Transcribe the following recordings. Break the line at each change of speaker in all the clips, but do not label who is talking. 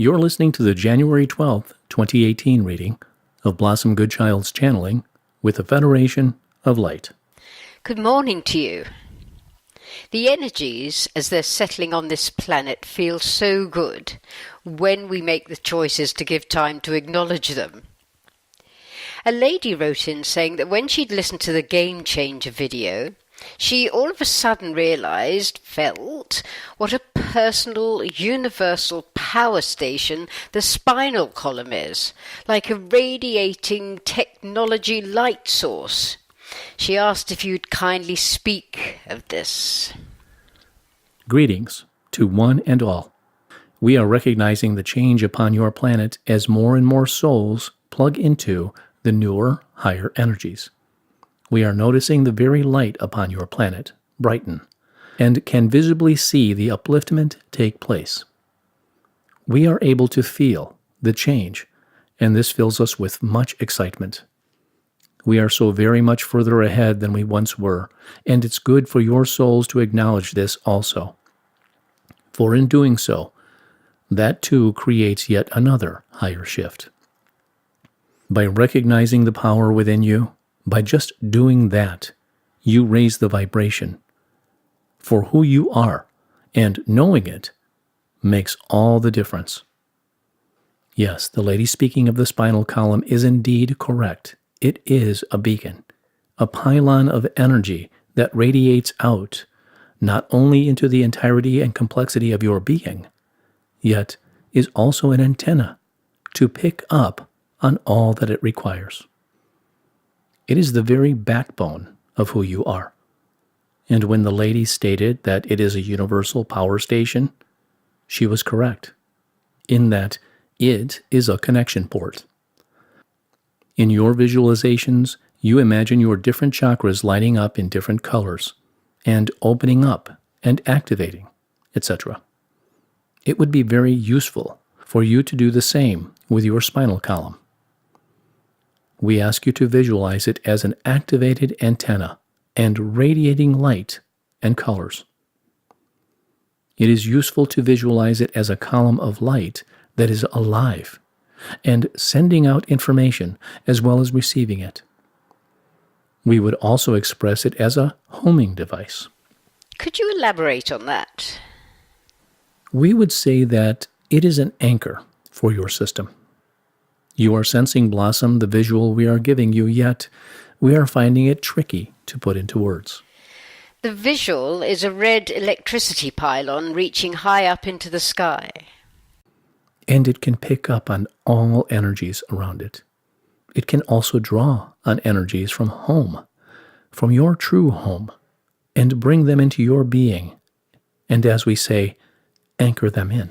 You're listening to the January 12th, 2018 reading of Blossom Goodchild's Channeling with the Federation of Light.
Good morning to you. The energies, as they're settling on this planet, feel so good when we make the choices to give time to acknowledge them. A lady wrote in saying that when she'd listened to the Game Changer video, she all of a sudden felt what a personal, universal power station the spinal column is, like a radiating technology light source. She asked if you'd kindly speak of this.
Greetings to one and all. We are recognizing the change upon your planet as more and more souls plug into the newer, higher energies. We are noticing the very light upon your planet brighten, and can visibly see the upliftment take place. We are able to feel the change, and this fills us with much excitement. We are so very much further ahead than we once were, and it's good for your souls to acknowledge this also. For in doing so, that too creates yet another higher shift. By recognizing the power within you, by just doing that, you raise the vibration. For who you are, and knowing it, makes all the difference. Yes, the lady speaking of the spinal column is indeed correct. It is a beacon, a pylon of energy that radiates out, not only into the entirety and complexity of your being, yet is also an antenna to pick up on all that it requires. It is the very backbone of who you are. And when the lady stated that it is a universal power station, she was correct, in that it is a connection port. In your visualizations, you imagine your different chakras lighting up in different colors, and opening up and activating, etc. It would be very useful for you to do the same with your spinal column. We ask you to visualize it as an activated antenna and radiating light and colors. It is useful to visualize it as a column of light that is alive and sending out information as well as receiving it. We would also express it as a homing device.
Could you elaborate on that?
We would say that it is an anchor for your system. You are sensing, Blossom, the visual we are giving you, yet we are finding it tricky to put into words.
The visual is a red electricity pylon reaching high up into the sky.
And it can pick up on all energies around it. It can also draw on energies from home, from your true home, and bring them into your being, and as we say, anchor them in.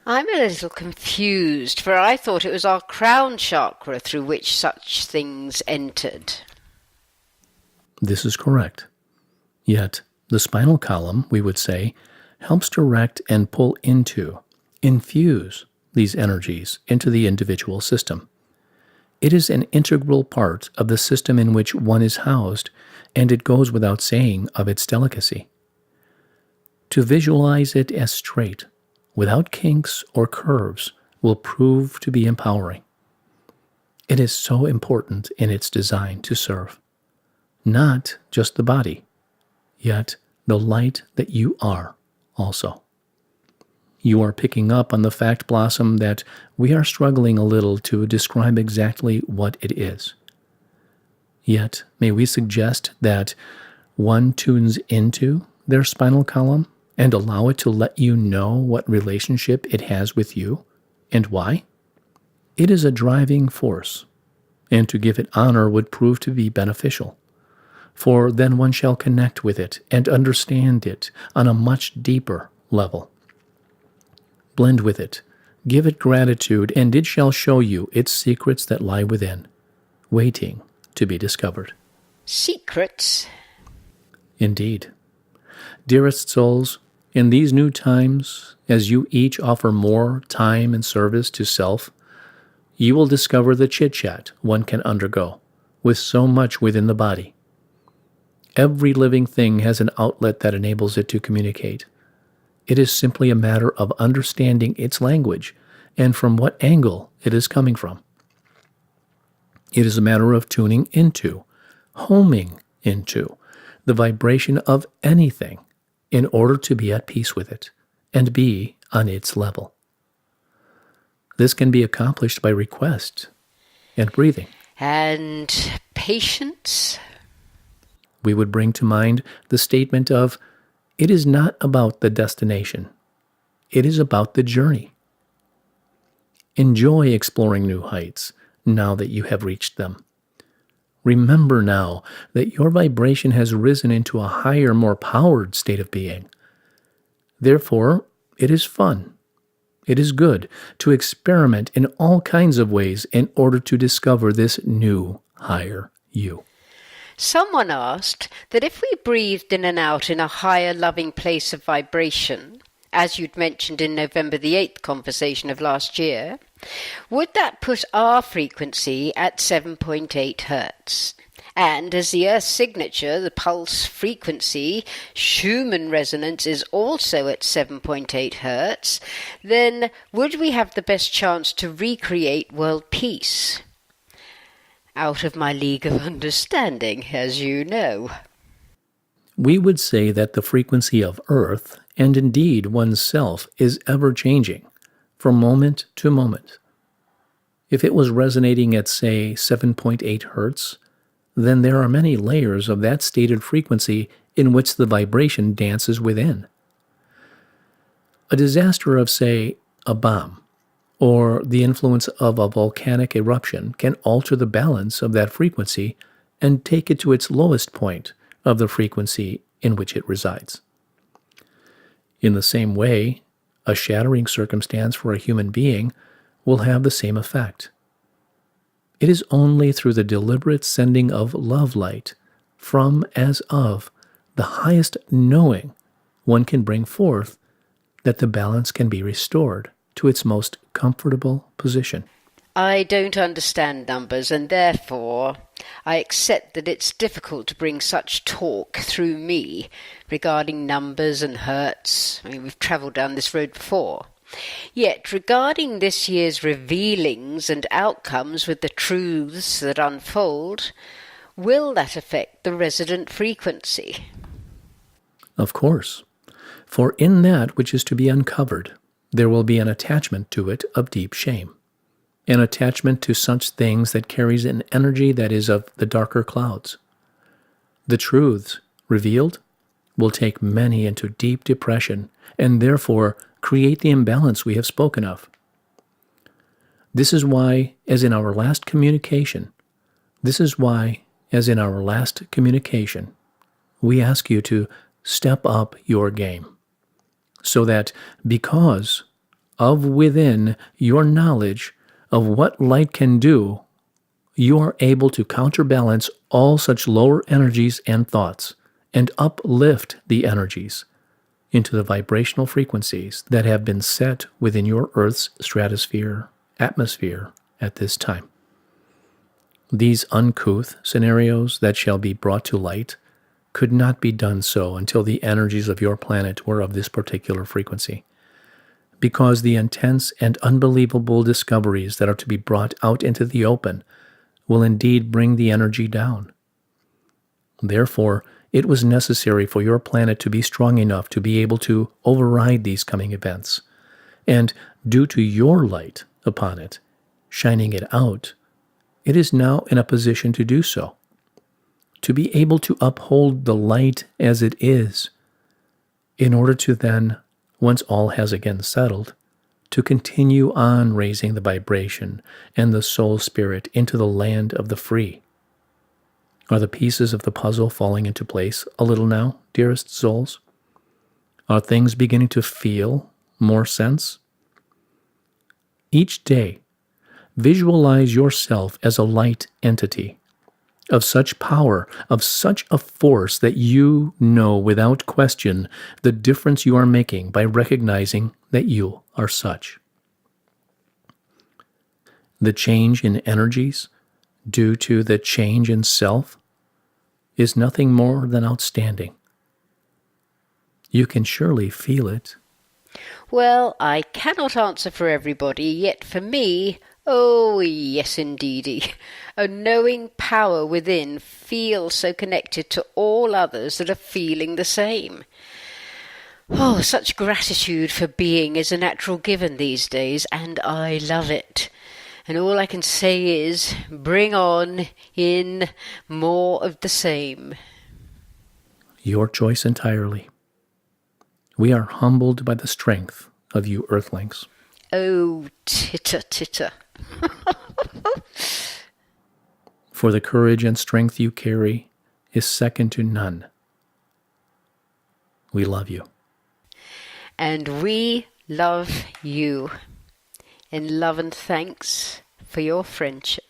I'm a little confused, for I thought it was our crown chakra through which such things entered.
This is correct. Yet, the spinal column, we would say, helps direct and pull into, infuse these energies into the individual system. It is an integral part of the system in which one is housed, and it goes without saying of its delicacy. To visualize it as straight, without kinks or curves, will prove to be empowering. It is so important in its design to serve, not just the body, yet the light that you are also. You are picking up on the fact, Blossom, that we are struggling a little to describe exactly what it is. Yet, may we suggest that one tunes into their spinal column and allow it to let you know what relationship it has with you and why? It is a driving force, and to give it honor would prove to be beneficial, for then one shall connect with it and understand it on a much deeper level. Blend with it, give it gratitude, and it shall show you its secrets that lie within, waiting to be discovered.
Secrets?
Indeed. Dearest souls, in these new times, as you each offer more time and service to self, you will discover the chit-chat one can undergo with so much within the body. Every living thing has an outlet that enables it to communicate. It is simply a matter of understanding its language and from what angle it is coming from. It is a matter of tuning into, homing into, the vibration of anything in order to be at peace with it and be on its level. This can be accomplished by request and breathing.
And patience?
We would bring to mind the statement of, it is not about the destination. It is about the journey. Enjoy exploring new heights now that you have reached them. Remember now that your vibration has risen into a higher, more powered state of being. Therefore, it is fun. It is good to experiment in all kinds of ways in order to discover this new, higher you.
Someone asked that if we breathed in and out in a higher, loving place of vibration, as you'd mentioned in November the 8th conversation of last year, would that put our frequency at 7.8 hertz? And as the Earth's signature, the pulse frequency, Schumann resonance is also at 7.8 hertz, then would we have the best chance to recreate world peace? Out of my league of understanding, as you know.
We would say that the frequency of Earth, and indeed oneself, is ever-changing, from moment to moment. If it was resonating at, say, 7.8 hertz, then there are many layers of that stated frequency in which the vibration dances within. A disaster of, say, a bomb, or the influence of a volcanic eruption can alter the balance of that frequency and take it to its lowest point of the frequency in which it resides. In the same way, a shattering circumstance for a human being will have the same effect. It is only through the deliberate sending of love light from as of the highest knowing one can bring forth that the balance can be restored to its most comfortable position.
I don't understand numbers, and therefore I accept that it's difficult to bring such talk through me regarding numbers and hertz. We've travelled down this road before. Yet, regarding this year's revealings and outcomes with the truths that unfold, will that affect the resident frequency?
Of course, for in that which is to be uncovered, there will be an attachment to it of deep shame, an attachment to such things that carries an energy that is of the darker clouds. The truths revealed will take many into deep depression and therefore create the imbalance we have spoken of. This is why, as in our last communication, we ask you to step up your game, so that because of within your knowledge of what light can do, you are able to counterbalance all such lower energies and thoughts and uplift the energies into the vibrational frequencies that have been set within your Earth's stratosphere, atmosphere at this time. These uncouth scenarios that shall be brought to light could not be done so until the energies of your planet were of this particular frequency, because the intense and unbelievable discoveries that are to be brought out into the open will indeed bring the energy down. Therefore, it was necessary for your planet to be strong enough to be able to override these coming events, and due to your light upon it, shining it out, it is now in a position to do so, to be able to uphold the light as it is, in order to then, once all has again settled, to continue on raising the vibration and the soul spirit into the land of the free. Are the pieces of the puzzle falling into place a little now, dearest souls? Are things beginning to feel more sense? Each day, visualize yourself as a light entity of such power, of such a force that you know without question the difference you are making by recognizing that you are such. The change in energies due to the change in self is nothing more than outstanding. You can surely feel it.
Well, I cannot answer for everybody, yet for me, oh yes indeedy, a knowing power within feels so connected to all others that are feeling the same. Oh, such gratitude for being is a natural given these days, and I love it. And all I can say is, bring on in more of the same.
Your choice entirely. We are humbled by the strength of you earthlings.
Oh, titter, titter.
For the courage and strength you carry is second to none. We love you.
And we love you. In love and thanks for your friendship.